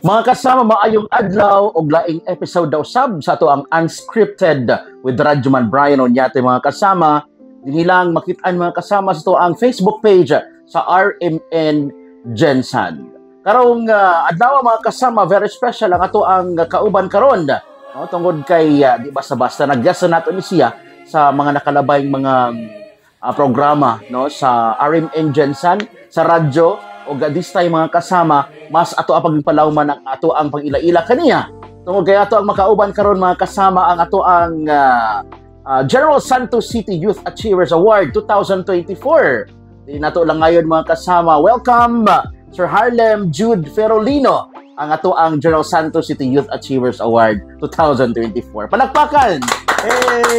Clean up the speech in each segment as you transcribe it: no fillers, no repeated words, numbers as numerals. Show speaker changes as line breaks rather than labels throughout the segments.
Mga kasama, maayong adlaw o laing episode daw sab sa ato ang Unscripted with Radyoman Brian Onyate mga kasama. Dinilang makitaan mga kasama sa ato ang Facebook page sa RMN Gensan. Karong adlaw mga kasama, very special ang ato ang kauban karon. No, tungod kay di basta-basta nagyasa nato ni siya sa mga nakalabay mga programa no sa RMN Gensan sa radyo. O this time mga kasama, mas ato ang pagpalawman ng ato ang pag-ila-ila kaniya. Tungod kay ato ang makauban karon mga kasama ang ato ang General Santos City Youth Achievers Award 2024. Di nato lang ngayon mga kasama. Welcome Sir Harlem Jude Ferolino, ang ato ang General Santos City Youth Achievers Award 2024. Palakpakan! Hey!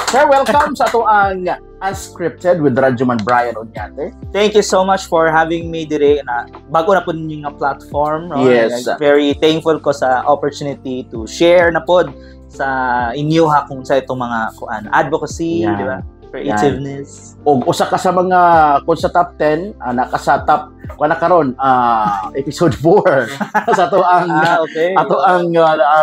Sir, welcome sa ato ang Unscripted with Radyoman Brian Onyate.
Thank you so much for having me dire na bago na po ninyo nga platform. No?
Yes.
Very thankful ko sa opportunity to share na pod sa inyo ha kung sa itong mga advocacy, di ba? Creativeness.
O usa ka sa mga kung sa top 10, naka sa top wala karon episode 4 sa ato ang
okay.
Ato ang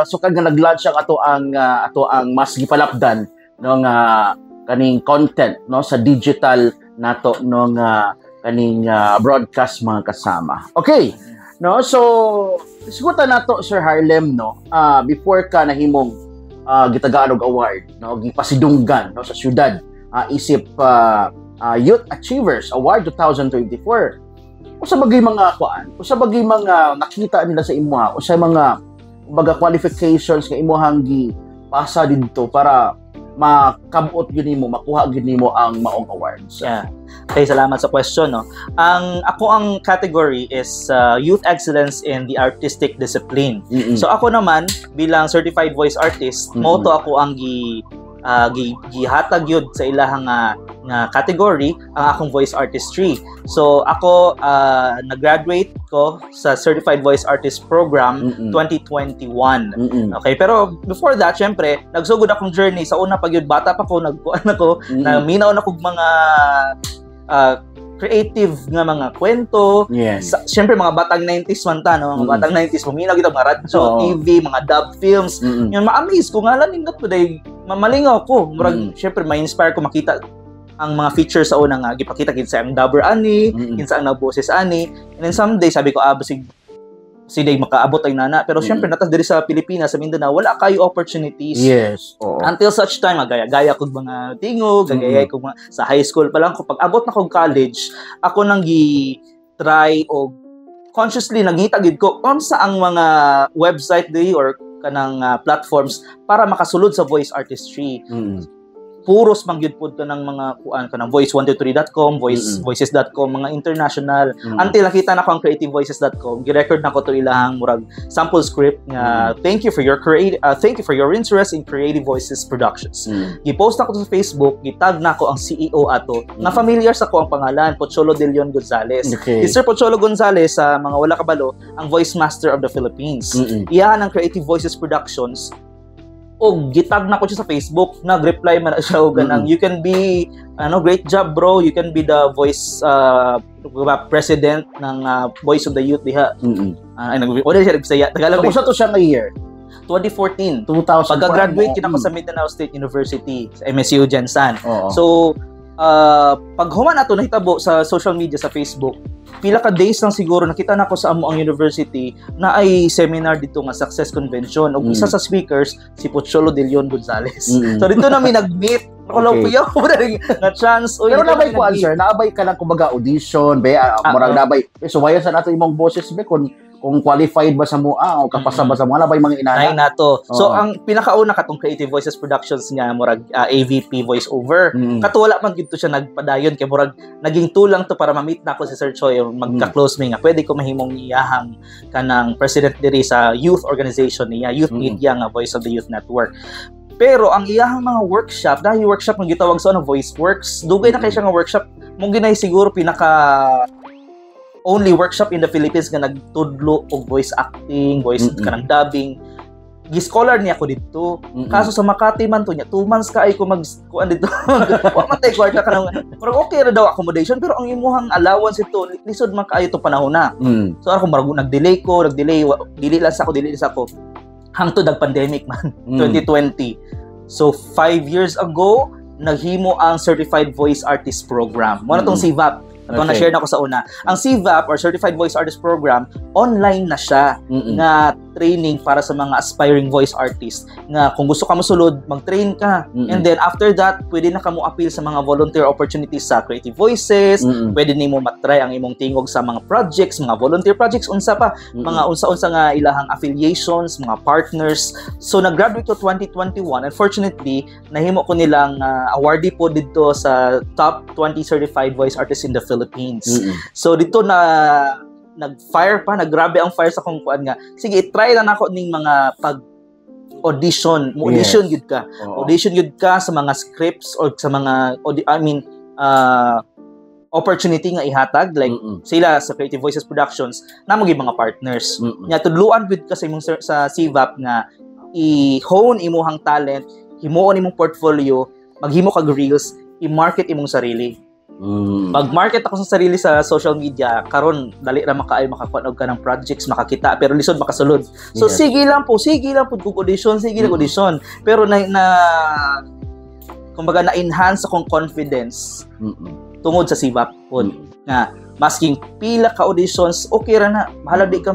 sukad nga nag-launch ang ato ang mas gipalapdan no nga kaning content no sa digital nato no nga kaning broadcast mga kasama. Okay. No, so isgutan nato Sir Harlem no before ka nahimong gitagaan og award no gipasidunggan no sa syudad isip Youth Achievers Award 2024. Usa bagay mga usa bagay mga nakita nila sa imuha, usa mga qualifications nga imuhang gipasa didto para makabot gini mo, makuha gini mo ang maong awards.
Yeah. Okay, salamat sa question no. Ang category is Youth Excellence in the Artistic Discipline. So ako naman bilang certified voice artist, moto ako ang gihatag yun sa ilahang nga category ang akong voice artistry. So ako nag-graduate ko sa Certified Voice Artist Program 2021. Okay, pero before that, syempre, nagsugod akong journey sa una pag yun bata pa ko nagkuan ako na minaw na kog mga creative nga mga kwento.
Yes.
Siyempre mga batang 90s man ta no, mga batang 90s puminaw kita mga radyo, TV, mga dub films. Yun ma-amaze ko nga lang nindot today mamalingaw ko. Murag syempre ma-inspire ko makita ang mga features sa una nga gipakita kinsa ang dubber ani, kinsa ang boses ani. And then someday sabi ko basig siday makaabot ay nana pero syempre natas diri sa Pilipinas sa Mindanao wala kayo opportunities.
Yes.
Until such time gaya kog mga tingog, gaya kog mga sa high school pa lang ko pag abot na kog college ako nang try o consciously nangita gid ko unsa ang mga website di or kanang platforms para makasulod sa voice artistry. Puros mangyud pod ka ng mga kuan kanang voice123.com, voices.com, mga international. Until nakita na ko ang creativevoices.com, gi-record na ko to ilahang murag sample script nga thank you for your interest in Creative Voices Productions. Gi-post na ko to sa Facebook, gitag na ko ang CEO ato. Na familiar sa ko ang pangalan, Pocholo De Leon Gonzales.
Okay.
Sir Pocholo Gonzales sa mga wala kabalo, ang Voice Master of the Philippines. Iyan ang Creative Voices Productions. O gitag na ko siya sa Facebook, nag-reply man siya og ganang you can be great job bro, you can be the voice president ng Voice of the Youth diha. Wala siya nagsaya Tagalog.
Kung sa to siya nga year
2014
2000
pagka-graduate kina ko sa Mindanao State University sa MSU Gensan. So pag human ato nahitabo sa social media sa Facebook, pila ka days lang siguro nakita na ko sa amo ang university na ay seminar dito nga success convention ug isa sa speakers si Pocholo De Leon Gonzales. So dito na mi nag-meet. Kuya ko na chance.
Pero nabay ko answer, naabay ka lang kumbaga audition, murag nabay. So why sa nato imong boses be kung qualified ba sa mua o kapasa ba sa mua nabay mga inana.
Nay nato. So ang pinakauna katong Creative Voices Productions nga murag AVP voice over. Katuwala man gid to siya nagpadayon kay murag naging tulang to para ma-meet na ako si Sir Choi magka-close me nga pwede ko mahimong iyahang kanang president diri sa youth organization niya, Youth Media nga Voice of the Youth Network. Pero ang iyahang mga workshop, dahil workshop nga gitawag sa Voice Works, dugay na kay siya nga workshop, mong ginay siguro pinaka only workshop in the Philippines nga nagtudlo og voice acting, voice kanang dubbing. gi-scholar niya ako dito. Kaso sa Makati man to niya, 2 months ka ay ko kuan dito. Wa man tay kwarta kanang pero okay ra daw accommodation pero ang imuhang allowance ito lisod man kaayo to panahon na. So ako marag nag-delay dili lang sa ako. Hangtod ang pandemic man 2020. So 5 years ago naghimo ang Certified Voice Artist Program. Mo na tong CVAP. Ito na-share na ko sa una. Ang CVAP or Certified Voice Artist Program, online na siya nga training para sa mga aspiring voice artists nga kung gusto ka mosulod, mag-train ka. And then after that, pwede na ka mo appeal sa mga volunteer opportunities sa Creative Voices, pwede nimo matry ang imong tingog sa mga projects, mga volunteer projects, unsa pa, mga unsa-unsa nga ilahang affiliations, mga partners. So nag-graduate ko 2021. Unfortunately, nahimo ko nilang awardee po dito sa top 20 certified voice artists in the Philippines. So dito na nag-fire pa, naggrabe ang fire sa kung kuan nga. Sige, try na nako ning mga audition gud ka. Audition gud ka sa mga scripts or sa mga opportunity nga ihatag like sila sa Creative Voices Productions namo gyud mga partners. Nya tudluan gud ka sa imong sa CVAP nga i-hone imong talent, himuon imong portfolio, maghimo kag reels, i-market imong sarili. Pag-market ako sa sarili sa social media, karon dali ra makaayo makakunog ka ng projects, makakita pero lisod makasulod. So sige lang po kung audition, audition. Pero na kumbaga na-enhance akong confidence tungod sa CVAP pod nga masking pila ka auditions, okay ra na. Bahala di ka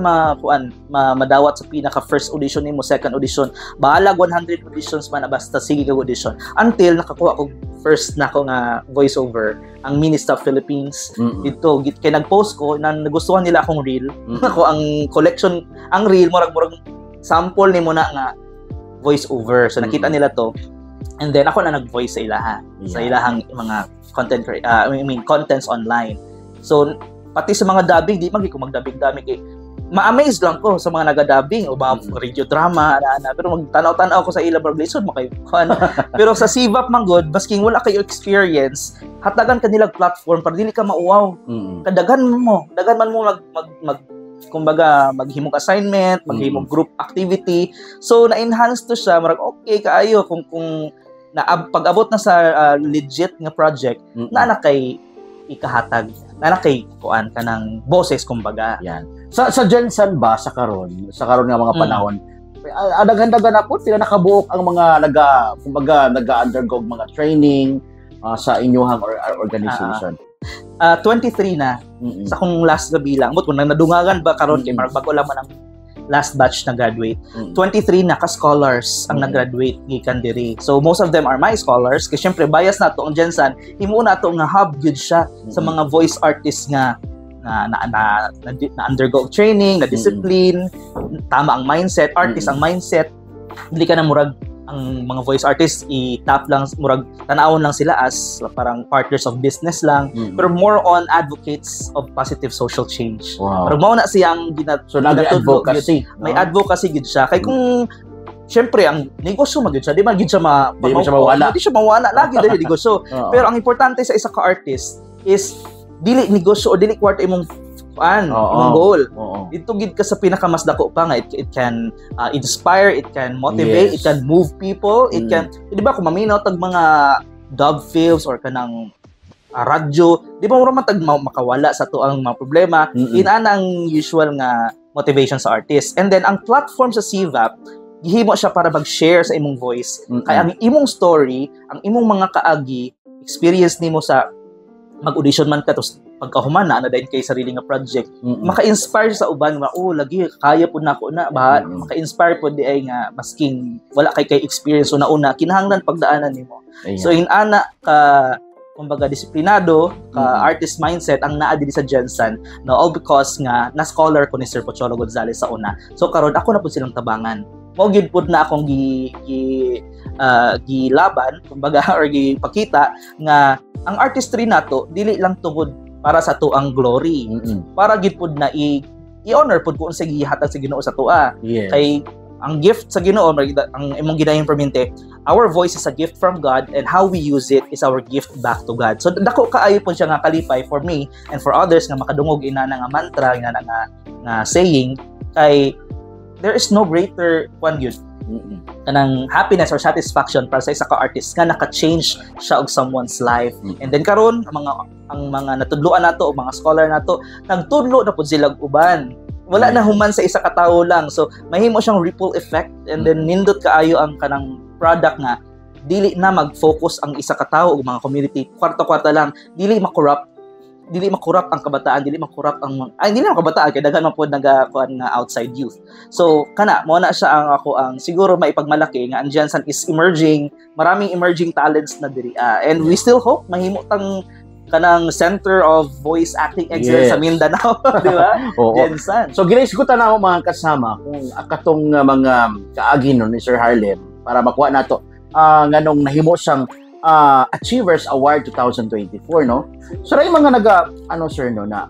madawat sa pinaka first audition nimo, second audition. Bahala 100 auditions man basta sige ka audition. Until nakakuha ko first nako nga voiceover ang Ministop Philippines. Dito kay nag-post ko na nagustuhan nila akong reel. Ako ang collection, ang reel murag sample nimo na nga voiceover. So nakita nila to. And then ako na nag-voice sa ilaha. Sa ilahang mga contents online. So, pati sa mga dubbing, di magi ko magdubbing-dubbing kay ma-amaze lang ko sa mga naga-dubbing o mga radio drama pero magtanaw-tanaw ko sa ila lisod makayon. Pero sa CVAP man god, basking wala kayo experience, hatagan kanila platform para dili ka mauwaw. Kadagan man mo kumbaga maghimong assignment, maghimong group activity. So na-enhance to siya, marag okay kaayo kung pag-abot na sa legit nga project, na kay ikahatag, na kay kuan ka ng boses kumbaga.
Yan. Sa Jensen ba sa karon nga mga panahon, daghan-daghan na po sila nakabuok ang mga naga-undergo mga training sa inyong organization.
23 na sa kung last gabi lang. Kung nadungagan ba karon kay marag bago lang man ang last batch na graduate. 23 na ka-scholars ang nag-graduate gikan diri. So most of them are my scholars kasi syempre bias na to ang Jensen. Himo na to nga hub good siya sa mga voice artists nga na undergo training, na discipline, tama ang mindset, artist ang mindset. Dili ka na murag ang mga voice artists i-tap lang murag tanawon lang sila as parang partners of business lang, pero more on advocates of positive social change. Pero mao na siyang
so nag-advocacy.
May advocacy gid siya kay kung syempre ang negosyo magid siya, di man gid siya
mawala.
Di siya mawala lagi dili negosyo. Pero ang importante sa isa ka artist is dili negosyo o dili kwarta imong imong goal. Dito gid ka sa pinakamas dako pa nga it can inspire, it can motivate, it can move people, it can di ba kung maminaw tag mga dog films or kanang radyo, di ba mo tag makawala sa to ang mga problema. Inana ang usual nga motivation sa artist. And then ang platform sa CVAP gihimo siya para mag-share sa imong voice. Kaya ang imong story, ang imong mga kaagi, experience nimo sa mag-audition man ka tapos pagkahuman na dahil kay sarili nga project, maka-inspire sa uban nga lagi kaya pud nako na maka-inspire pud di ay nga masking wala kay experience una kinahanglan pagdaanan nimo. So inana ka kumbaga disiplinado ka artist mindset ang naa diri sa Jensen, no, all because nga na scholar ko ni Sir Pocholo Gonzales sa una. So karon ako na pud silang tabangan. Mao gid pud na akong gilaban kumbaga or gipakita nga ang artistry nato dili lang tungod para sa tuang glory. Para gid pud na i-honor pud kung sa gihatag sa Ginoo sa tua. Kay ang gift sa Ginoo ang imong ginahing permente, our voice is a gift from God and how we use it is our gift back to God. So dako kaayo pud siya nga kalipay for me and for others nga makadungog ina nga mantra nga saying kay there is no greater one yun kanang happiness or satisfaction para sa isa ka artist nga naka-change siya og someone's life. And then karon ang mga natudloan nato o mga scholar nato nagtudlo na pud sila uban. Wala na human sa isa ka tawo lang. So mahimo siyang ripple effect, and then nindot kaayo ang kanang product nga dili na mag-focus ang isa ka tawo o mga community kwarta-kwarta lang, dili makorrupt ang kabataan, dili makorrupt ang dili na kabataan kay daghan man pod nagakuan nga outside youth. So kana mo na siya ang siguro maipagmalaki nga ang Jensen is emerging, maraming emerging talents na diri. And we still hope mahimo tang kanang center of voice acting excellence sa Mindanao, di ba? Jensen.
So ginaisgutan na ako mga kasama kung akatong mga kaagi no ni Sir Harlem para makuha nato nganong nahimo siyang Achievers Award 2024, no? So ray mga sir no na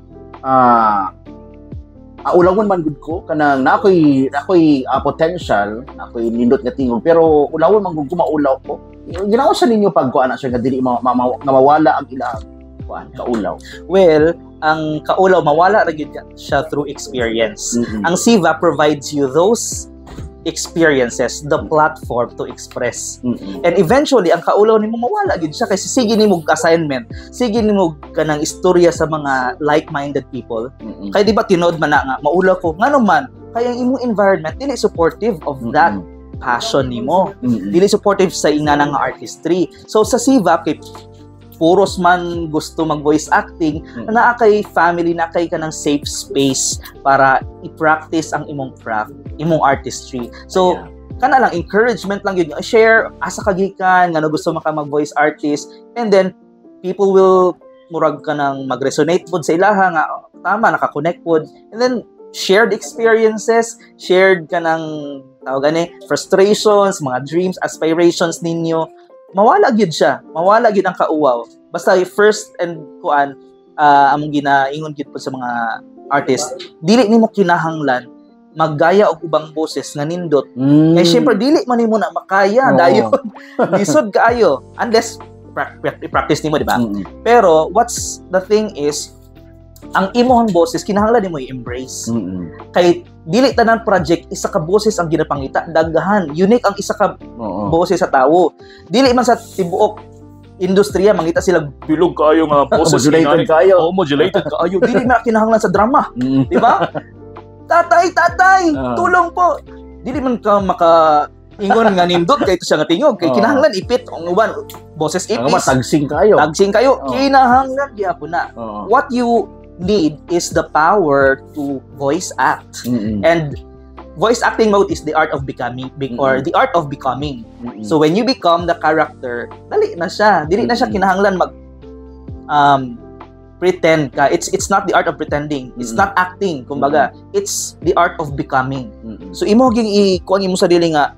ulawon man gud ko kanang nakoy potential, nakoy nindot nga tingog, pero ulawon man gud ko maulaw ko. Ginawa sa ninyo pagkuan na sir nga dili mawala ang ilang kaulaw.
Well, ang kaulaw mawala ra gyud siya through experience. Ang SIVA provides you those experiences, the platform to express. And eventually ang kaulaw nimo mawala gyud siya kasi sige nimo assignment, sige nimo kanang istorya sa mga like-minded people. Kay di ba tinod man na nga maulaw ko ngano man kay ang imong environment dili supportive of that passion nimo. Dili supportive sa ingana nga artistry. So sa SIVA kay puros man gusto mag-voice acting, na kay family, na kay kanang safe space para i-practice ang imong craft, imong artistry. So, kana lang, encouragement lang yun. Share, asa kagikan, nga gusto maka mag-voice artist, and then, people will murag ka nang mag-resonate pod sa ilaha, nga tama, nakakonect pod, and then, shared experiences, shared ka ng frustrations, mga dreams, aspirations ninyo, mawala gyud siya, mawala gyud ang kauwaw. Basta first and among ginaingon gyud po sa mga artist, dili nimo kinahanglan maggaya og ubang boses nga nindot. Kay syempre dili man nimo na makaya dayon. Lisod kaayo unless practice nimo, di ba? Pero what's the thing is ang imong boses kinahanglan nimo i-embrace. Kay dili tanan project isa ka boses ang ginapangita, daghan unique ang isa ka boses sa tawo. Dili man sa tibuok industriya mangita sila bilog kayo nga boses modulated kayo. Dili na kinahanglan sa drama, di ba? Tatay, tulong po. Dili man ka ingon nga nindot kay ito siya nga tingog kay kinahanglan ipit ang uban boses ipis. Tagsing kayo. Kinahanglan gyapon na. What you need is the power to voice act. And voice acting mode is the art of becoming or the art of becoming. So when you become the character, dali na siya. Dili na siya kinahanglan mag pretend ka. It's not the art of pretending. It's not acting, kumbaga. It's the art of becoming. So imo ging kuan imo sa dili nga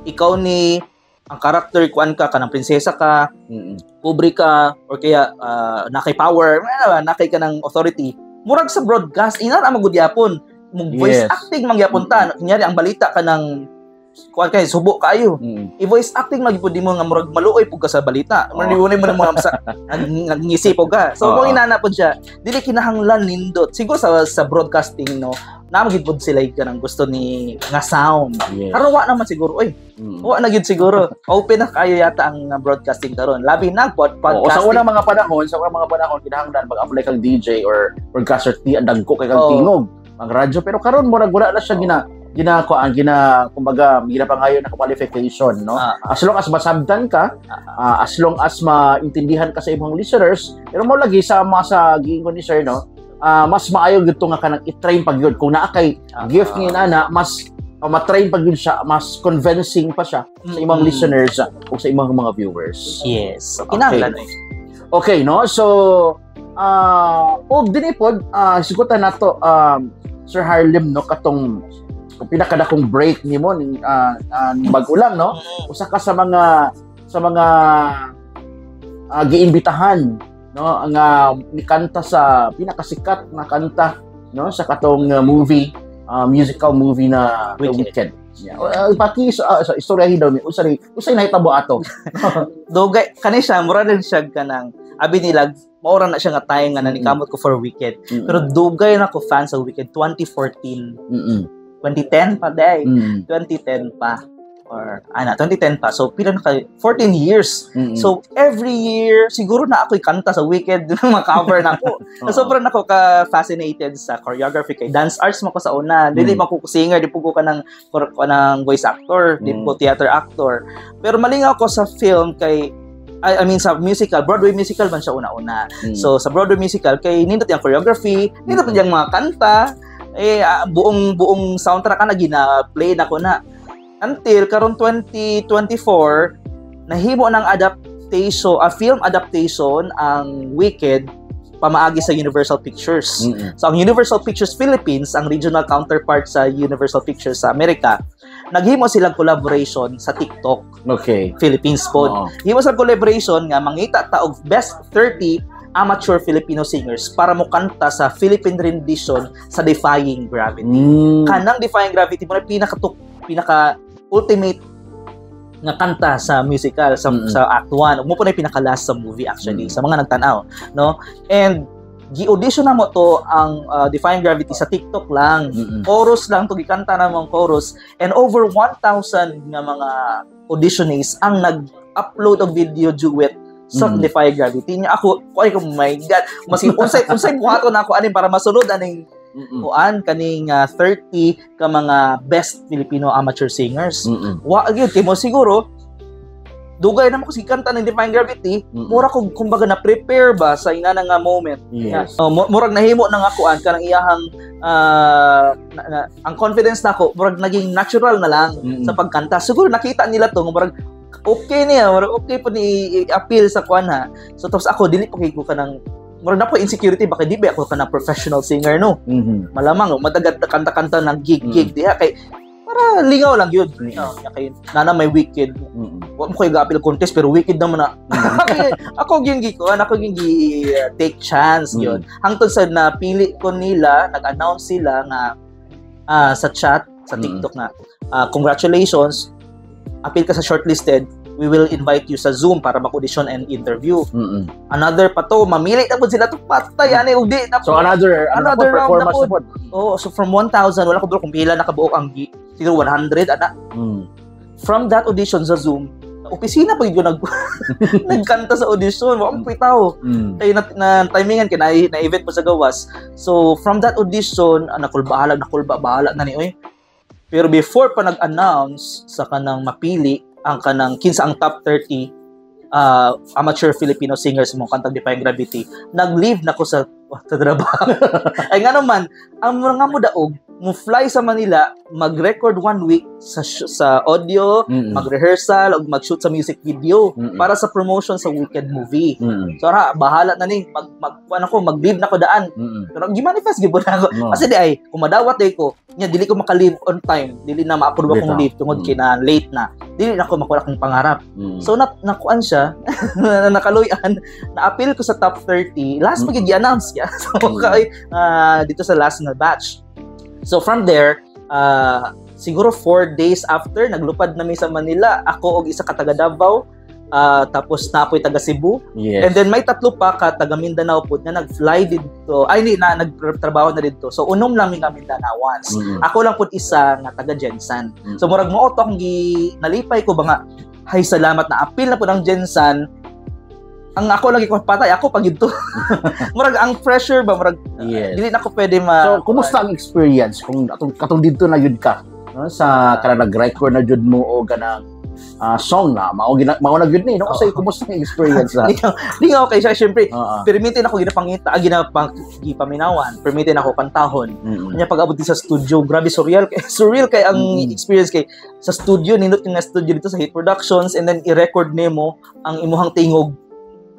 ikaw ni ang character kuan ka kanang prinsesa ka, pobre ka, or kaya nakay power, nakay ka ng authority. Murag sa broadcast, ina ra magudyapon, voice acting mangyapon ta. Kunyari ang balita ka ng kuan kay subo kayo. I-voice acting magipod mo nga murag maluoy pug ka sa balita. Maniwunay mo ng mga nagngisi pug ka. So kung inana pod siya, dili kinahanglan nindot. Siguro sa broadcasting no, namagid pod sila kanang gusto ni nga sound. Karon wa naman siguro wa na gyud siguro. Open na kayo yata ang broadcasting karon. Labi na podcasting. Sa unang mga panahon kinahanglan mag-apply kang DJ or broadcaster ti dagko kay kang tingog ang radyo, pero karon murag wala na siya kumbaga mahirap pa ngayon na qualification, no? As long as masabdan ka, as long as maintindihan ka sa imong listeners, pero mo lagi sa giingon ni sir, no? Mas maayo gito nga kanang i-train pag yun. Kung naa kay gift ni nana, mas ma-train pag yun siya, mas convincing pa siya sa imong listeners o sa imong mga viewers. Yes. So, kinahanglan
okay, no? So dinipod sigutan nato Sir Harlem, no, katong pinakadakong break nimo ning bag-o lang, no, usa ka sa mga giimbitahan, no, nga nikanta sa pinakasikat na kanta, no, sa katong musical movie na The Wicked. Pati sa istoryahin daw ni usay nahitabo ato.
Dugay kani siya mura din siya kanang abi nila maura na siya nga tayo nga nanikamot ko for Wicked. Pero dugay na ko fan sa Wicked 2014. 2010 pa day. 2010 pa. or 2010 pa. So pila na kay 14 years.
Mm-mm.
So every year siguro na ako'y kanta sa Wicked mga cover na ako. So sobrang ako ka fascinated sa choreography kay dance arts mo ko sa una. Dili man ko singer, di po ko kanang voice actor, di po theater actor. Pero malingaw ko sa film kay I mean sa musical, Broadway musical man siya una-una. So sa Broadway musical kay nindot yung choreography, nindot yung mga kanta, buong soundtrack na gina-play na ko na. Until karon 2024 nahimo ng adaptation, film adaptation ang Wicked pamaagi sa Universal Pictures. So ang Universal Pictures Philippines, ang regional counterpart sa Universal Pictures sa Amerika, naghimo silang collaboration sa TikTok.
Okay.
Philippines po. Himo sa collaboration nga mangita ta og best 30 amateur Filipino singers para mo kanta sa Philippine rendition sa Defying Gravity. Kanang Defying Gravity mo na pinaka ultimate nga kanta sa musical sa Act 1. Mo po na pinaka last sa movie actually sa mga nagtanaw, no? And gi-audition na mo to ang Defying Gravity sa TikTok lang. Chorus lang to gikanta na mong chorus and over 1,000 nga mga auditionees ang nag-upload og video duet sa Defying Gravity. Nya ako, oh my God, maski unsay buhaton na ako ani para masunod aning kaning 30 ka mga best Filipino amateur singers. Wa gyud kay mo siguro dugay na mo kasi kanta ng Defying Gravity, mura ko kumbaga na prepare ba sa ina nga moment.
Yes.
Murag nahimo nang ako kanang iyahang ang confidence nako murag naging natural na lang sa pagkanta. Siguro nakita nila to murag okay niya, murag okay po ni appeal sa kuan ha. So tapos ako dili pa kay ko kanang murag na po insecurity baka di ba ako kanang professional singer no. Malamang madagat kanta-kanta ng gig diha kay para lingaw lang yun. Kay nana may Wicked. Wa mo koy ga-appeal contest pero Wicked naman na. Ako gyud ako gyud take chance yun. Hangtod sa napili ko nila, nag-announce sila nga sa chat sa TikTok na congratulations, appeal ka sa shortlisted. We will invite you sa Zoom para mag-audition and interview. Another pa to, mamili na po sila to patay ani ug di na po.
So another performance na po.
Oh, so from 1,000 wala ko kung pila nakabuok ang siguro 100 ana. From that audition sa Zoom, opisina pa gyud nagkanta sa audition, wa mo pitaw. Kay na timingan kay na event mo sa gawas. So from that audition, nakulba bahala na ni oy. Pero before pa nag-announce sa kanang mapili ang kanang kinsa ang top 30 amateur Filipino singers mo kantang Defying Gravity, nag-leave na ko sa trabaho. Ay nga naman, ang mga mo daog, mo fly sa Manila, mag-record 1 week sa audio, mag-rehearsal, o mag-shoot sa music video para sa promotion sa Wicked movie. So bahala na ni, mag-leave na ko daan. Pero gi-manifest gibon ako. Kasi di ay, kung madawat day ko, nya dili ko maka-leave on time, dili na ma-approve akong leave tungod kina late na. Dili na ko makuha akong pangarap. So nakuan siya, nakaluyan, na-appeal ko sa top 30. Last mag-i-announce ya. So dito sa last na batch. So from there, siguro 4 days after, naglupad na mi sa Manila. Ako og isa ka taga Davao, tapos na ako'y taga Cebu.
Yes.
And then may tatlo pa ka taga Mindanao po na nag-fly dito. Nagtrabaho na dito. So unom lang mi nga Mindanao once. Ako lang po isa nga taga Jensan. So murag mo auto akong nalipay ko ba nga, hay salamat na appeal na po ng Jensan. Ang ako lagi ko patay, ako pag ito. Murag ang pressure ba, murag dili na ko pwede
So, kumusta ang experience kung katong dito na yun ka? No? Sa kanang nag-record na jud mo o ganang song na mao na gyud ni no kasi kumusta ang experience na?
Di nga okay siya syempre. Permitin ako gipaminawan, permitin ako kantahon. Kanya pag-abot sa studio, grabe surreal kay ang experience kay sa studio nindot yung studio dito sa Hit Productions and then i-record nimo ang imuhang tingog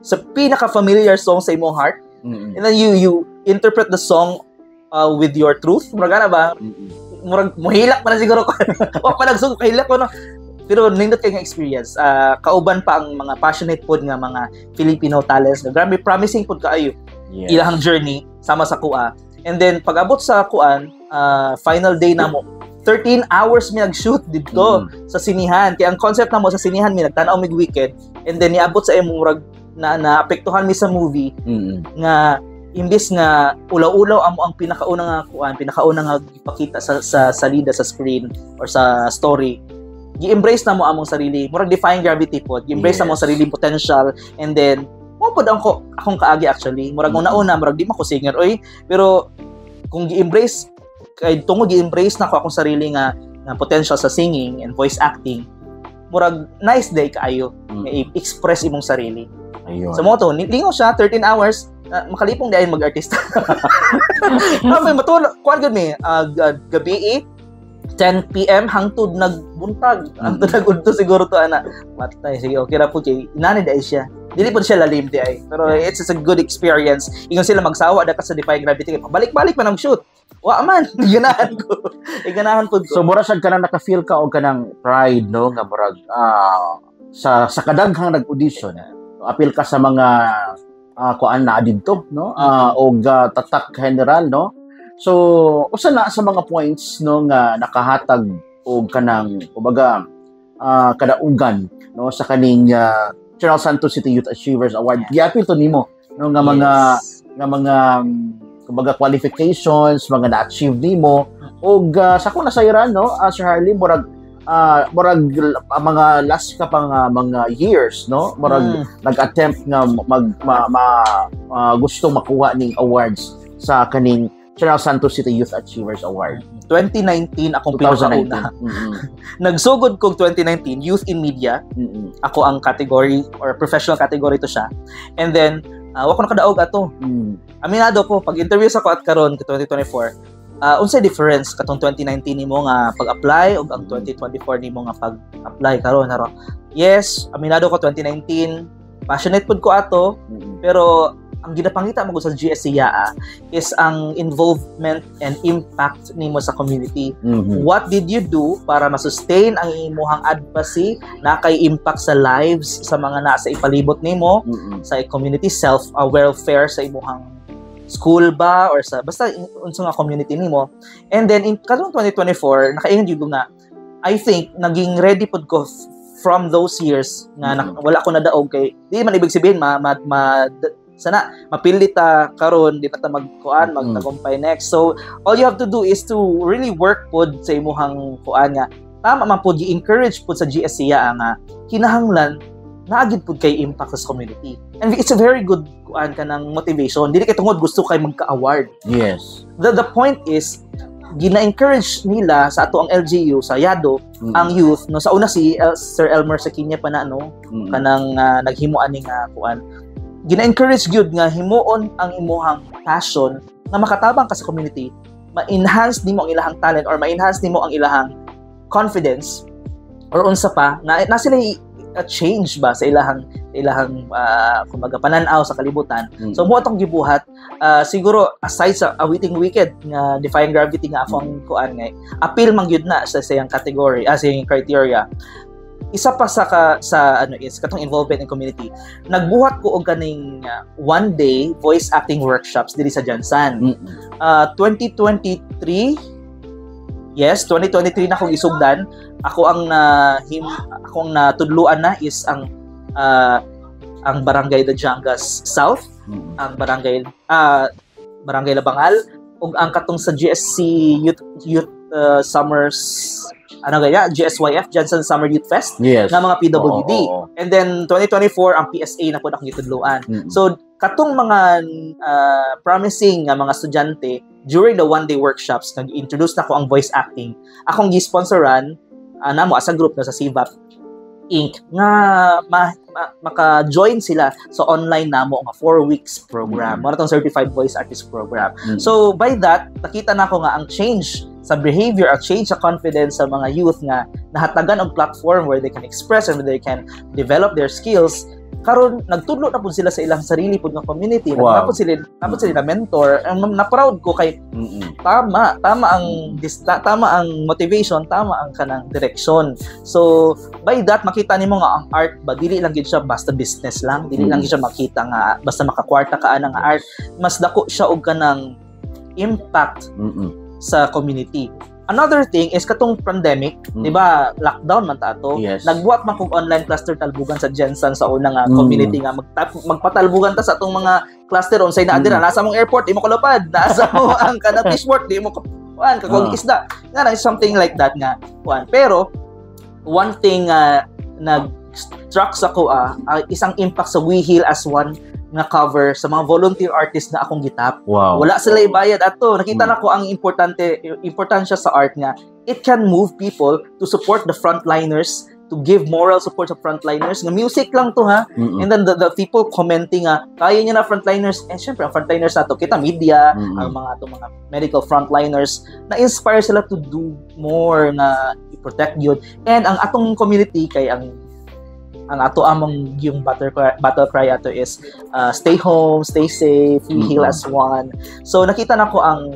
sa pinaka-familiar song sa imong heart. And then you interpret the song with your truth. Murag na ba? Murag muhilak pa na siguro ko. O pa nagsug kahilak ko no. Pero nindot kay nga experience. Kauban pa ang mga passionate pod nga mga Filipino talents. Grabe promising pod kaayo. Ilahang journey sama sa kuha. And then pag-abot sa kuan, final day na mo. 13 hours mi nag-shoot dito sa sinihan. Kaya ang concept na mo sa sinihan mi nagtan-aw mig Wicked and then niabot sa imong murag na naapektuhan mi sa movie nga imbis nga ulaw-ulaw amo ang pinakauna nga ipakita sa salida sa screen or sa story gi-embrace na mo among sarili, murag defying gravity po, gi-embrace na mo sarili potential, and then mo pod akong kaagi actually, murag una-una murag di man ko singer oy, pero kung gi-embrace kay tungod gi-embrace na ko akong sarili nga potential sa singing and voice acting, murag nice day kaayo nga i-express imong sarili.
Ayun.
So mo to, lingaw siya 13 hours, makalipong di ay mag-artista. May matulog kuan gud mi gabi 10 PM hangtod nagbuntag, hangtod nagudto siguro to ana. Matay sige, okay ra po kay inani dai siya. Dili po siya lalim di ay. Pero it's a good experience. Ingon sila magsawa da ka sa defying gravity, balik-balik man ang shoot. Wa man, ganahan ko. Ganahan po ko.
So mura sad kanang naka-feel ka og kanang pride no nga murag sa kadaghang nag-audition. Apil ka sa mga kuan na didto no og tatak general no. So usa na sa mga points no nga nakahatag og kanang kumbaga kadaugan no sa kaning General Santos City Youth Achievers Award. Giapil to nimo no nga mga kumbaga qualifications mga na-achieve nimo og sa ko nasayran no Sir Harley murag mga last ka pang mga years no murag nag-attempt nga gustong makuha ning awards sa kaning General Santos City Youth Achievers Award. 2019 akong pinakauna. Nagsugod kong 2019 Youth in Media. Ako ang category or professional category to siya. And then wa ko nakadaog ato. Aminado ko pag interview sa ko at karon 2024. Unsay difference katong 2019 nimo nga pag-apply ug ang 2024 nimo nga pag-apply karon haro. Yes, aminado ko 2019 passionate pud ko ato pero ang ginapangita mo sa GSCA is ang involvement and impact nimo sa community. What did you do para ma-sustain ang imong advocacy na kay impact sa lives sa mga nasa ipalibot nimo, sa community self-welfare sa imong school ba or sa basta unsa nga community nimo. And then in kadtong 2024 nakaingon jud nga I think naging ready pud ko from those years nga wala ko nadaog kay di man ibig sabihin sana mapili ta karon di na ta magtagumpay next. So all you have to do is to really work pod sa imong kuan nga tama man pod gi-encourage pod sa GSCA nga kinahanglan naagid pod kay impact sa community. And it's a very good kuan kanang motivation. Dili kay tungod gusto kay magka-award. Yes.
The point is gina-encourage nila sa ato ang LGU sa Yado ang youth no sa una si Sir Elmer Sakinya pa na no kanang naghimuan ning kuan gina-encourage gyud nga himuon ang imuhang passion na makatabang ka sa community, ma-enhance nimo ang ilahang talent or ma-enhance nimo ang ilahang confidence or unsa pa na sila change ba sa ilahang kumbaga pananaw sa kalibutan. So mo atong gibuhat siguro aside sa Awaiting Wicked nga Defying Gravity nga akong kuan nga appeal man gyud na sa sayang category sa sayang criteria. Isa pa sa ano is katong involvement in community. Nagbuhat ko og kaning one day voice acting workshops diri sa Jansan. 2023 yes, 2023 na akong isugdan. Ako ang natudluan na is ang Barangay Dajangas South, ang Barangay Labangal ug ang katong sa GSC Youth Summers GSYF, Jansan Summer Youth Fest, nga mga PWD. And then 2024 ang PSA na po akong gitudluan. So katong mga promising nga mga estudyante during the one day workshops nag-introduce na ko ang voice acting. Akong gi-sponsoran namo as a group na sa CVAP Inc. nga maka-join sila sa online namo nga 4 weeks program. Mo na tong certified voice artist program. So by that nakita na ko nga ang change sa behavior at change sa confidence sa mga youth nga nahatagan og platform where they can express and where they can develop their skills. Karon nagtudlo na pud sila sa ilang sarili pud nga community. Napod sila na mentor. Na proud ko kay tama ang motivation, tama ang kanang direction. So by that makita nimo nga ang art ba dili lang gid siya basta business lang, dili lang gid siya makita nga basta makakwarta ka nga art. Mas dako siya og kanang impact sa community. Another thing is katong pandemic, di ba, lockdown man ta ato. Nagbuhat man kog online cluster talbugan sa Jansan sa una nga community nga magpatalbugan ta sa atong mga cluster unsay naa dira nasa mong airport di mo kalupad, nasa mo ang kana fishport di mo kuan kagog isda. Nga something like that nga kuan. Pero one thing nag-struck ako isang impact sa We Heal as One nga cover sa mga volunteer artists na akong gitap.
Wow.
Wala sila ibayad ato. Nakita na ko ang importansya sa art nga. It can move people to support the frontliners, to give moral support sa frontliners. Nga music lang to ha. And then the people commenting kaya niya na frontliners. And syempre ang frontliners nato kita media, ang mga medical frontliners na inspire sila to do more na i-protect yun. And ang atong community kay ang ato among yung battle cry ato is stay home, stay safe, we heal as one. So nakita na ko ang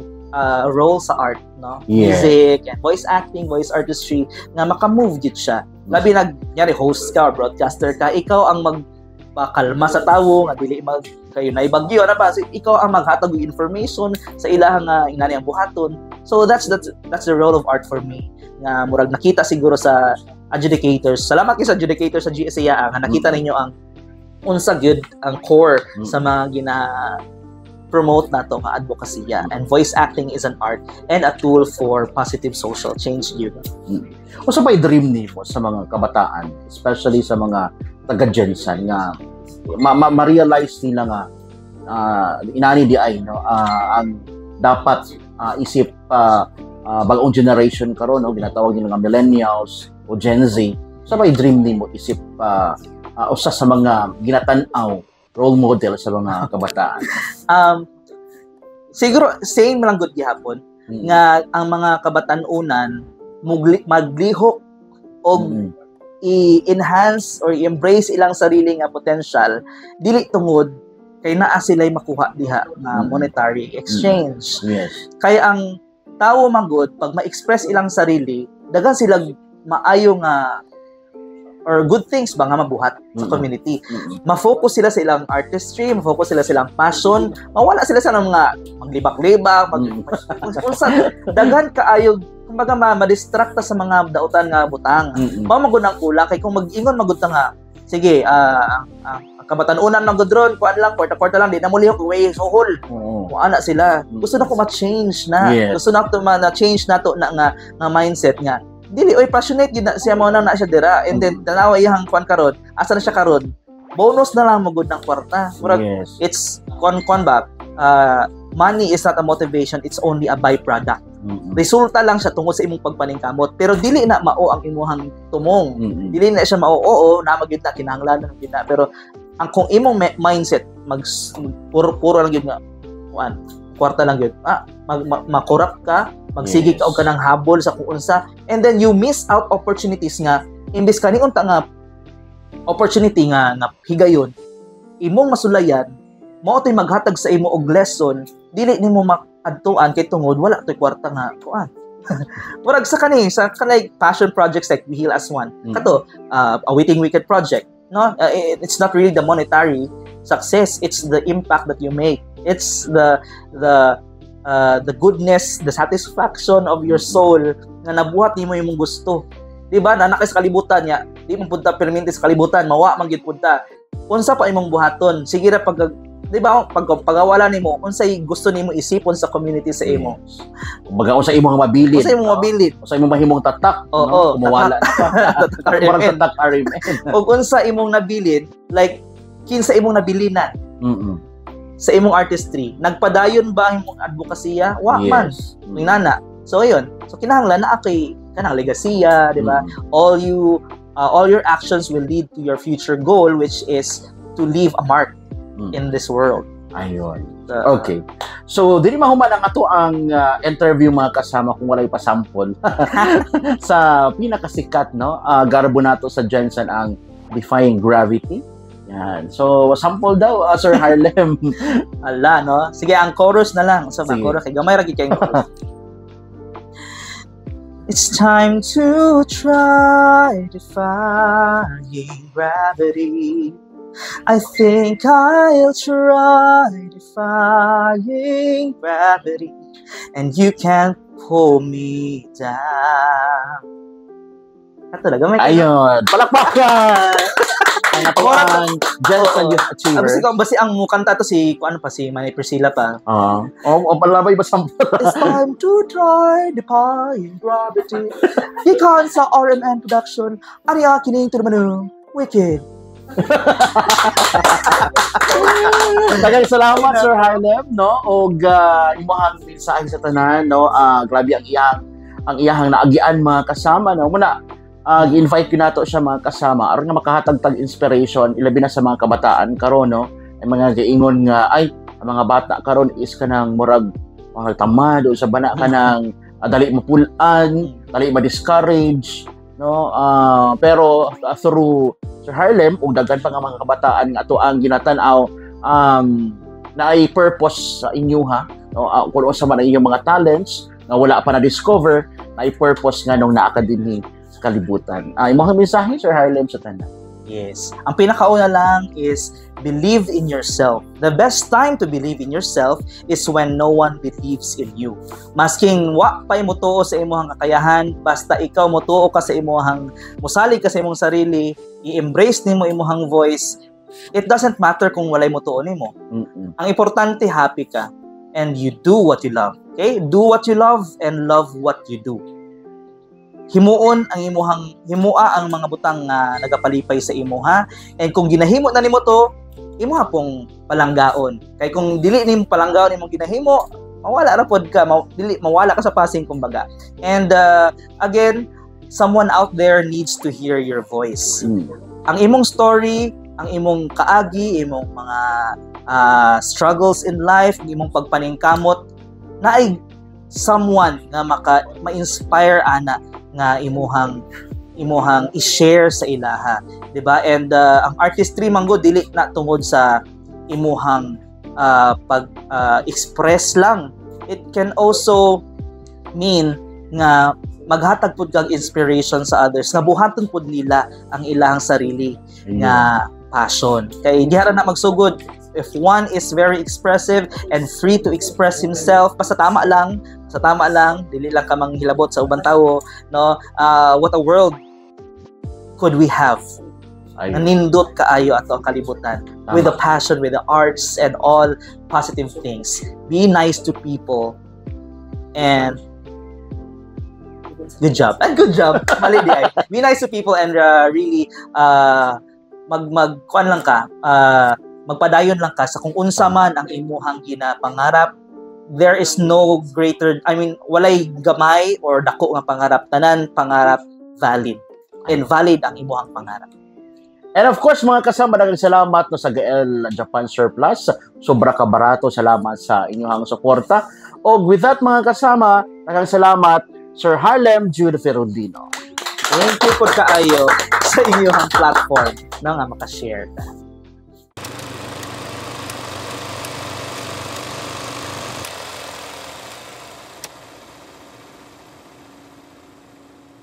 role sa art, no?
Yeah.
Music and voice acting, voice artistry nga maka-move gid siya. Labi nagyari host ka or broadcaster ka, ikaw ang magpakalma sa tawo nga dili kayo na ibagyo na ba, so, ikaw ang maghatag og information sa ilahang inani ang buhaton. So that's the role of art for me. Nga murag nakita siguro sa adjudicators. Salamat kayo sa adjudicators sa GSA nga nakita ninyo ang unsa gyud ang core sa mga promote nato nga advokasya. And voice acting is an art and a tool for positive social change yun.
Usa pa dream nimo sa mga kabataan, especially sa mga taga-Gensan nga ma-realize nila nga inani di ay no ang dapat isip bagong generation karon no ginatawag nila nga millennials o Gen Z. Sa may dream nimo isip usa sa mga ginatan-aw role model sa mga kabataan?
Siguro same lang gud gihapon nga ang mga kabatan-unan maglihok og i-enhance or i-embrace ilang sarili nga potential dili tungod kay naa sila'y makuha diha nga monetary exchange.
Yes.
Kaya ang tawo manggod pag ma-express ilang sarili dagan sila maayo nga or good things ba nga mabuhat sa community. Ma-focus sila sa ilang artistry, ma-focus sila sa ilang passion, mawala sila sa mga maglibak-libak, daghan kaayo kumbaga ma-distract sa mga dautan nga butang. Mao magud ang kulang kay kung mag-ingon magud nga sige, ang kabatan-unan ng godron, kuan lang, kwarta-kwarta lang, di na muli ako, way sohol. Kung ana sila, gusto na ko ma-change na.
Yes.
Gusto na ko ma-change na to na nga mindset nga. Dili, oy, passionate yun na siya mo na siya dira. And then, tanawa iyang kuan karon, asa na siya karon, bonus na lang magud ng kwarta. Murag,
Yes.
it's, kuan ba, money is not a motivation, it's only a byproduct. Resulta lang siya tungod sa imong pagpaningkamot, pero dili na mao ang imuhang tumong. Dili na siya mao, oo na magyud na kinahanglan na gyud na, pero ang kung imong mindset puro lang gyud nga kuan kwarta lang gyud makorap ka, magsigi ka og kanang habol sa kung unsa, and then you miss out opportunities nga imbes kani unta nga opportunity nga higayon imong masulayan mao toy maghatag sa imo og lesson dili nimo adtuan kay tungod wala toy kwarta nga kuan. Murag sa kanay passion projects like We Heal as One. Kato a Witting Wicked project, no? It's not really the monetary success, it's the impact that you make. It's the goodness, the satisfaction of your soul nga nabuhat nimo imong gusto. Di ba? Na sa kalibutan niya, di mo punta permanente sa kalibutan, mawa man gyud punta. Unsa pa imong buhaton? Sige ra di ba pagawala nimo unsay gusto nimo isipon sa community sa imo.
Kumbaga unsa imong mabilid.
Unsa imong mabilid.
Unsa imong mahimong tatak,
no?
Kumawala. Tatak RMN.
O unsa imong nabilid, like kinsa imong nabilinan. Sa imong artistry, nagpadayon ba imong advokasya? Wa man. Nana. So ayun. So kinahanglan na kay kanang legasiya, di ba? All your actions will lead to your future goal, which is to leave a mark in this world.
Ayun. Okay. So, dili mahuman ang ato ang interview mga kasama kung walay pa-sample sa pinakasikat, no? Garbo nato sa Gensan ang Defying Gravity. Yan. So, sample daw, Sir Harlem.
Ala, no? Sige, ang chorus na lang. So, ang chorus, gamay ra kay chorus. It's time to try defying gravity. I think I'll try defying gravity, and you can't pull me down. Ito talaga may
ayun, palakpakan! ang natuan Jensen Youth Achiever.
Basi ang mukanta to si Manny Priscilla pa.
Palabay ba sa
It's time to try defying gravity. Ikan sa RMN Production. Ari kining to the manu. Wicked.
Daghang salamat Sir Harlem no og imong mensahe sa tanan no. Grabe ang iyang naagian mga kasama no. Muna gi-invite ko nato siya mga kasama aron nga makahatag tag inspiration ilabi na sa mga kabataan karon no. Ay mga giingon nga ay ang mga bata karon is kanang murag tamad o sa bana kanang dali mapulan, dali ma-discourage no. Pero through Sir Harlem ug daghan pa nga mga kabataan nga ato ang ginatan-aw na ay purpose sa inyo ha no. Kung unsa man ang inyong mga talents nga wala pa na discover na ay purpose nga nung naa ka dinhi sa kalibutan. Imong mensahe Sir Harlem sa tanan.
Yes. Ang pinakauna lang is believe in yourself. The best time to believe in yourself is when no one believes in you. Masking wa pa mo tuo sa imong kakayahan, basta ikaw mo tuo ka sa imong musalig ka sa imong sarili, i-embrace nimo imong voice. It doesn't matter kung walay mo tuo nimo. Ang importante happy ka and you do what you love. Okay? Do what you love and love what you do. Himuon ang himua ang mga butang nga nagapalipay sa imuha, and kung ginahimo na nimo to imuha pong palanggaon. Kay kung dili nimo palanggaon imong ginahimo, mawala ra pod ka, mawala ka sa passing kumbaga. And again, someone out there needs to hear your voice. Ang imong story, ang imong kaagi, imong mga struggles in life, imong pagpaningkamot na ay someone nga ma-inspire ana nga imuhang i-share sa ilaha, diba? And ang artistry manggo dili na tungod sa imuhang express lang. It can also mean nga maghatag pud kag inspiration sa others, nga buhaton pud nila ang ilahang sarili nga passion. Kay diha ra na magsugod if one is very expressive and free to express himself, basta tama lang, dili lang ka manghilabot sa ubang tao, no. What a world could we have? Nanindot kaayo ato ang kalibutan with the passion, with the arts and all positive things. Be nice to people and good job. Mali di ay. Be nice to people and really kuan lang ka, magpadayon lang ka sa kung unsa man ang imuhang ginapangarap. There is no greater, walay gamay or dako nga pangarap. Tanan pangarap valid. And valid ang imuhang pangarap.
And of course, mga kasama, daghang salamat no sa GL Japan Surplus. Sobra ka barato. Salamat sa inyong suporta. O with that, mga kasama, daghang salamat Sir Harlem Jude Ferrudino.
Thank you po kaayo sa inyong platform na nga makashare ka.